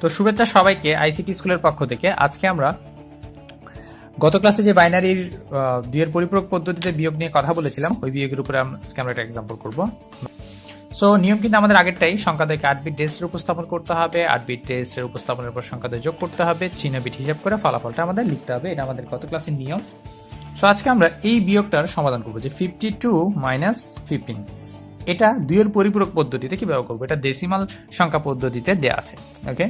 তো শুভেচ্ছা সবাইকে আইসিটি স্কুলের পক্ষ থেকে। আজকে আমরা গত ক্লাসে যে বাইনারির দুইয়ের পরিপূরক পদ্ধতিতে বিয়োগ নিয়ে কথা বলেছিলাম, ওই বিয়োগের উপরে আজকে আমরা একটা এক্সাম্পল করব। সো নিয়ম কিন্তু আমাদের আগেরটাই, সংখ্যাদেরকে 8 বিট ডেসের উপস্থাপন করতে হবে, 8 বিট ডেসের উপস্থাপনের পর সংখ্যাদের যোগ করতে হবে, চিহ্ন বিট হিসাব করে ফলাফলটা আমাদের লিখতে হবে। এটা আমাদের গত ক্লাসের নিয়ম। সো আজকে আমরা এই বিয়োগটার সমাধান করবো, যে 52 মাইনাস 15, এটা দুইয়ের পরিপূরক পদ্ধতিতে কিভাবে করবো। এটা ডেসিমাল সংখ্যা পদ্ধতিতে দেয়া আছে। ওকে,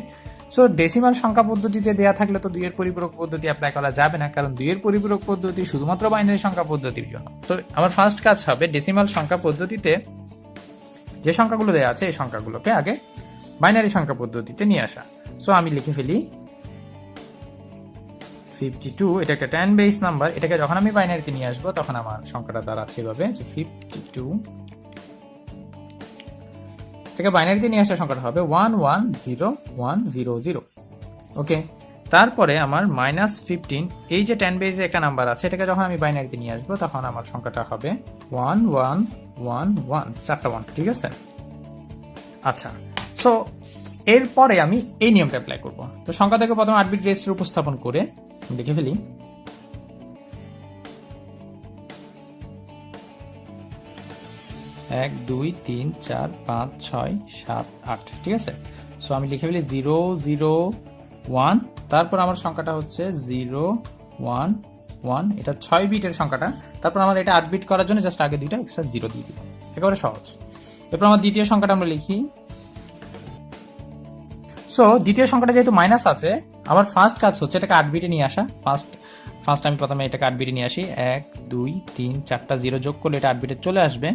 সো ডেসিমাল সংখ্যা পদ্ধতিতে দেয়া থাকলে তো দুইয়ের পরিপূরক পদ্ধতি অ্যাপ্লাই করা যাবে না, কারণ দুইয়ের পরিপূরক পদ্ধতি শুধুমাত্র বাইনারি সংখ্যা পদ্ধতির জন্য। তো আমার ফার্স্ট কাজ হবে ডেসিমাল সংখ্যা পদ্ধতিতে যে সংখ্যাগুলো দেওয়া আছে এই সংখ্যাগুলোকে আগে বাইনারি সংখ্যা পদ্ধতিতে নিয়ে আসা। সো আমি লিখে ফেলি 52, এটা একটা 10 বেস নাম্বার। এটাকে যখন আমি বাইনারিতে নিয়ে আসবো তখন আমার সংখ্যাটা দাঁড়াচ্ছে এভাবে, যে 52। এটাকে বাইনারিতে নিয়ে আসা সংখ্যাটা হবে 110100। ওকে, তারপরে আমার মাইনাস 15, এই যে 10 বেসে একটা নাম্বার আছে, এটাকে যখন আমি বাইনারিতে নিয়ে আসবো তখন আমার সংখ্যাটা হবে 1111, 4টা 1। ঠিক আছে, আচ্ছা। সো এরপরে আমি এই নিয়মটা অ্যাপ্লাই করবো। তো সংখ্যাটাকে প্রথমে 8 বিট রেজিস্টারে উপস্থাপন করে লিখে ফেলি 1 2 3 4 5 6 7 8। ঠিক আছে, সো আমি লিখে ফেলি 0 0 1, তারপর আমার সংখ্যাটা হচ্ছে 0 1 1, এটা 6 বিটের সংখ্যাটা। তারপর আমার এটা 8 বিট করার জন্য জাস্ট আগে দুইটা এক্সট্রা 0 দিয়ে দিব, একেবারে সহজ। এরপর আমার দ্বিতীয় সংখ্যাটা আমরা লিখি। সো দ্বিতীয় সংখ্যাটা যেহেতু মাইনাস আছে, আমার ফার্স্ট কাজ হচ্ছে এটাকে 8 বিটে নিয়ে আসা। ফার্স্ট আমি প্রথমে এটাকে 8 বিটে নিয়ে আসি। 1 2 3 4টা 0 যোগ করলে এটা 8 বিটে চলে আসবে।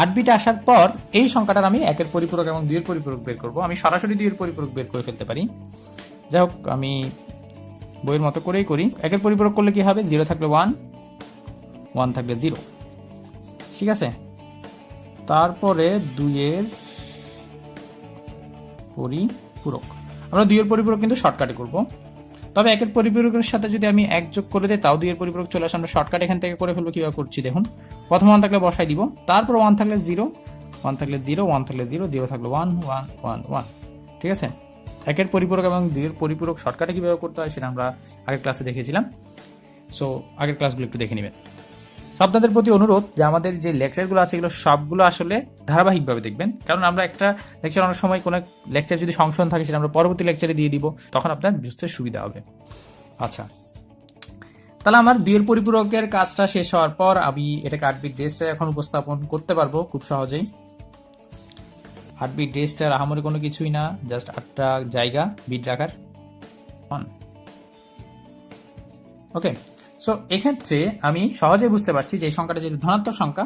8 বিটে আসার পর এই সংখ্যাটার আমি একের পরিপূরক এবং দুইয়ের পরিপূরক বের করব। আমি সরাসরি দুইয়ের পরিপূরক বের করে ফেলতে পারি, যাই হোক আমি বইয়ের মতো করেই করি। একের পরিপূরক করলে কি হবে, 0 থাকলে 1, 1 থাকলে 0। ঠিক আছে, তারপরে দুইয়ের পরিপূরক, আমরা দুইয়ের পরিপূরক কিন্তু শর্টকাটে করব। তবে একের পরিপূরকের সাথে যদি আমি 1 যোগ করে দিই তাও দুইয়ের পরিপূরক চলে আসে। আমরা শর্টকাট এখান থেকে করে ফেলবো। কিভাবে করছি দেখুন, প্রথম 1 থাকলে বসাই দিব, তারপর 1 থাকলে 0, 1 থাকলে 0, 1 থাকলে 0, 0 থাকলে 1, 1 1 1। ঠিক আছে, একের পরিপূরক এবং দুইয়ের পরিপূরক শর্টকাটে কিভাবে করতে হয় সেটা আমরা আগের ক্লাসে দেখেছিলাম। সো আগের ক্লাসগুলো একটু দেখে নেবেন। আপনাদের প্রতি অনুরোধ যে আমাদের যে লেকচারগুলো আছে এগুলো সবগুলো আসলে ধারাবাহিকভাবে দেখবেন, কারণ আমরা একটা লেকচার অনেক সময় কোনো লেকচার যদি সংশোধন থাকে সেটা আমরা পরবর্তী লেকচারে দিয়ে দিব, তখন আপনার বুঝতে সুবিধা হবে। আচ্ছা, তাহলে আমার দুইয়ের পরিপূরকের কাজটা শেষ হওয়ার পর আমি এটাকে 8 বিট ডেসে এখন উপস্থাপন করতে পারবো খুব সহজেই। 8 বিট ডেসটার আহামরি কোনো কিছুই না, জাস্ট 8টা জায়গা বিট রাখার। ওকে, সো এক্ষেত্রে আমি সহজেই বুঝতে পারছি যে এই সংখ্যাটা যেহেতু ধনাত্মক সংখ্যা,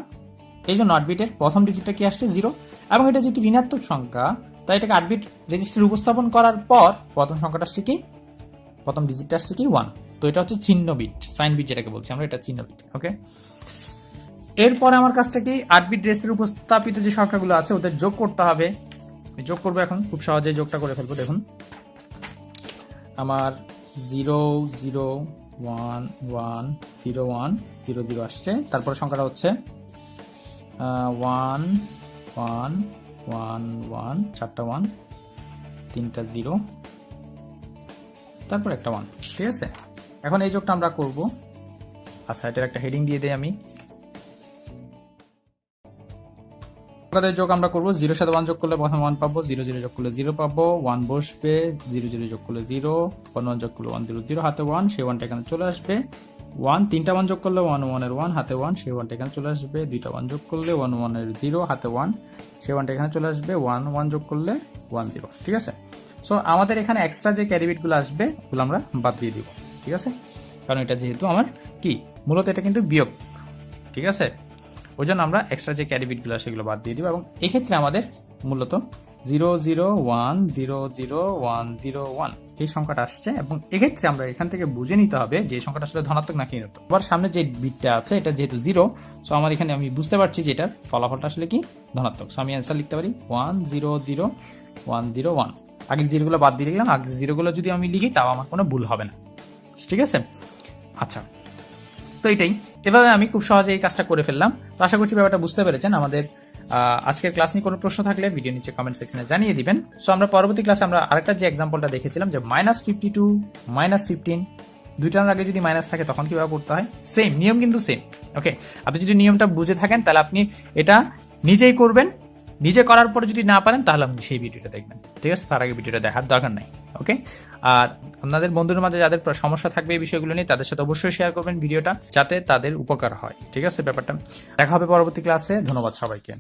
এই জন্য 8 বিটের প্রথম ডিজিটটা কি আসছে 0, এবং এটা যেহেতু ঋণাত্মক সংখ্যা তাই এটাকে 8 বিট রেজিস্টারে উপস্থাপন করার পর প্রথম সংখ্যাটা আসছে কি, প্রথম ডিজিটটা আসছে কি 1। তো এটা হচ্ছে চিহ্ন বিট, সাইন বিট যেটাকে বলছি আমরা, এটা চিহ্ন বিট। ওকে, এরপরে আমার কাজটা কি, 8 বিট রেজিস্টারে উপস্থাপিত যে সংখ্যাগুলো আছে ওদের যোগ করতে হবে। আমি যোগ করবো এখন, খুব সহজেই যোগটা করে ফেলবো। দেখুন আমার 0 0 1 1 0 1 0 0 আসছে, তারপরে সংখ্যাটা হচ্ছে 1 1 1 1, 4টা 1, 3টা 0, তারপর একটা 1। ঠিক আছে, এখন এই যোগটা আমরা করব। আচ্ছা, এটার একটা হেডিং দিয়ে দেই আমি। সংখ্যাদের যোগ আমরা করবো, 0 সাথে 1 যোগ করলে প্রথম 1 পাবো, 0 0 যোগ করলে 0 পাবো, 1 বসবে, 0 0 যোগ করলে 0, 1 1 যোগ করলে 1 0 0, হাতে 1, সেই 1টা এখানে চলে আসবে। 1 3টা 1 যোগ করলে 1 1 এর 1, হাতে 1, সেই 1টা এখানে চলে আসবে। 2টা 1 যোগ করলে 1 1 এর 0, হাতে 1, সেই 1টা এখানে চলে আসবে। 1 1 যোগ করলে 1 0। ঠিক আছে, সো আমাদের এখানে এক্সট্রা যে ক্যারি বিটগুলো আসবে ওগুলো আমরা বাদ দিয়ে দিব। ঠিক আছে, কারণ এটা যেহেতু আমার কি, মূলত এটা কিন্তু বিয়োগ। ঠিক আছে, ওই জন্য আমরা এক্সট্রা যে ক্যারি বিটগুলো সেগুলো বাদ দিয়ে দিব, এবং এক্ষেত্রে আমাদের মূলত 0 0 1 0 0 1 0 1 এই সংখ্যাটা আসছে। এবং এক্ষেত্রে আমরা এখান থেকে বুঝে নিতে হবে যে এই সংখ্যাটা আসলে ধনাত্মক নাকি ঋণাত্মক। আবার সামনে যে বিটটা আছে এটা যেহেতু 0, সো আমার এখানে আমি বুঝতে পারছি যে এটার ফলাফলটা আসলে কি, ধনাত্মক। সো আমি অ্যান্সার লিখতে পারি 1 0 0 1 0 1। আগের জিরোগুলো বাদ দিয়ে দিলাম, আগের জিরোগুলো যদি আমি লিখি তাও আমার কোনো ভুল হবে না। ঠিক আছে, আচ্ছা, তো এটাই, এভাবে আমি খুব সহজে এই কাজটা করে ফেললাম। তো আশা করছি ব্যাপারটা বুঝতে পেরেছেন। আমাদের আজকের ক্লাস নিয়ে কোনো প্রশ্ন থাকলে ভিডিও নিচে কমেন্ট সেকশনে জানিয়ে দিবেন। সো আমরা পরবর্তী ক্লাসে আমরা আরেকটা যে এক্সাম্পলটা দেখেছিলাম যে -52 -15 দুইটার আগে যদি মাইনাস থাকে তখন কিভাবে করতে হয়, সেম নিয়ম কিন্তু সেম। ওকে, আপনি যদি নিয়মটা বুঝে থাকেন তাহলে আপনি এটা নিজেই করবেন, নিজে করার পরে যদি না পারেন তাহলে আপনি সেই ভিডিওটা দেখবেন, ঠিক আছে? তার আগে ভিডিওটা দেখার দরকার নাই। ওকে, আর আপনাদের বন্ধুদের মাঝে যাদের সমস্যা থাকবে এই বিষয়গুলো নিয়ে তাদের সাথে অবশ্যই শেয়ার করবেন ভিডিওটা, যাতে তাদের উপকার হয়, ঠিক আছে? ব্যাপারটা দেখা হবে পরবর্তী ক্লাসে। ধন্যবাদ সবাইকে।